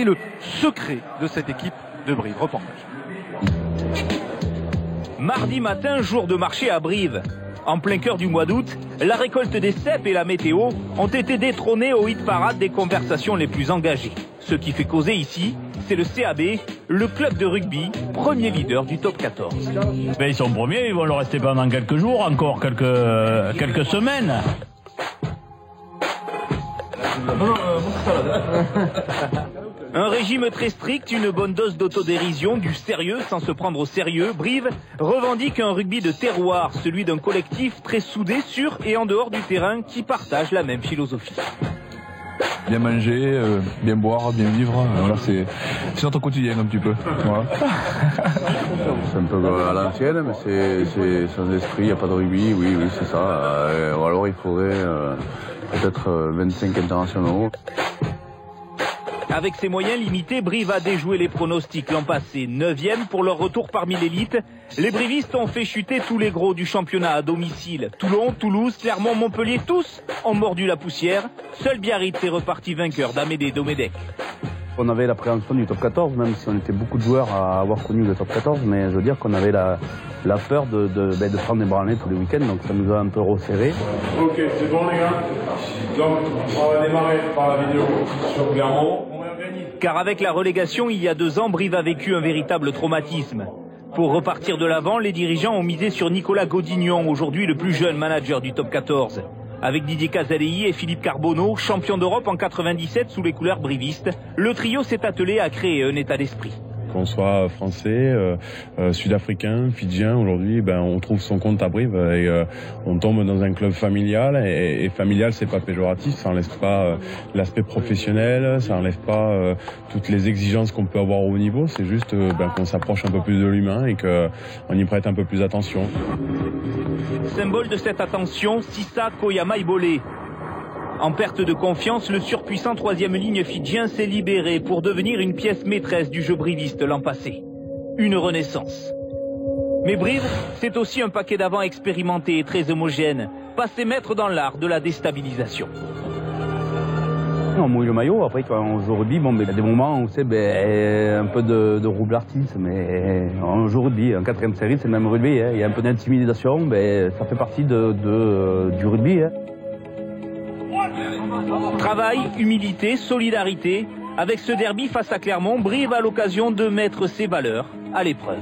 C'est le secret de cette équipe de Brive. Reportage. Mardi matin, jour de marché à Brive. En plein cœur du mois d'août, la récolte des cèpes et la météo ont été détrônés au hit parade des conversations les plus engagées. Ce qui fait causer ici, c'est le CAB, le club de rugby, premier leader du top 14. Ben, ils sont premiers, ils vont le rester pendant quelques jours, encore quelques semaines. Un régime très strict, une bonne dose d'autodérision, du sérieux sans se prendre au sérieux. Brive revendique un rugby de terroir, celui d'un collectif très soudé sur et en dehors du terrain qui partage la même philosophie. Bien manger, bien boire, bien vivre, voilà, c'est notre quotidien un petit peu. Voilà. C'est un peu à l'ancienne, mais c'est sans esprit, il n'y a pas de rugby, oui, c'est ça. Ou alors il faudrait peut-être 25 internationaux. Avec ses moyens limités, Brive a déjoué les pronostics l'an passé. 9e pour leur retour parmi l'élite. Les brivistes ont fait chuter tous les gros du championnat à domicile. Toulon, Toulouse, Clermont, Montpellier, tous ont mordu la poussière. Seul Biarritz est reparti vainqueur d'Amédée Domenech. On avait l'appréhension du top 14, même si on était beaucoup de joueurs à avoir connu le top 14, mais je veux dire qu'on avait la peur de prendre des branlées tous les week-ends, donc ça nous a un peu resserré. Ok, c'est bon les gars. Donc on va démarrer par la vidéo sur Clermont. Car avec la relégation, il y a 2 ans, Brive a vécu un véritable traumatisme. Pour repartir de l'avant, les dirigeants ont misé sur Nicolas Godignon, aujourd'hui le plus jeune manager du top 14. Avec Didier Casalegui et Philippe Carbonneau, champion d'Europe en 97 sous les couleurs brivistes, le trio s'est attelé à créer un état d'esprit. Qu'on soit français, sud-africain, fidjien, aujourd'hui, on trouve son compte à Brive et on tombe dans un club familial. Et familial, c'est pas péjoratif, ça enlève pas l'aspect professionnel, ça enlève pas toutes les exigences qu'on peut avoir au haut niveau. C'est juste qu'on s'approche un peu plus de l'humain et qu'on y prête un peu plus attention. Symbole de cette attention, Sissa Koyama Ibolé. En perte de confiance, le surpuissant 3e ligne fidjien s'est libéré pour devenir une pièce maîtresse du jeu briviste l'an passé. Une renaissance. Mais Brive, c'est aussi un paquet d'avants expérimentés et très homogène, passé maître dans l'art de la déstabilisation. On mouille le maillot, après quand on joue au rugby, il y a des moments où c'est un peu de roublartisme, mais on joue au rugby, en 4e série c'est le même rugby, il y a un peu d'intimidation, ça fait partie du rugby. Travail, humilité, solidarité. Avec ce derby face à Clermont, Brive a l'occasion de mettre ses valeurs à l'épreuve.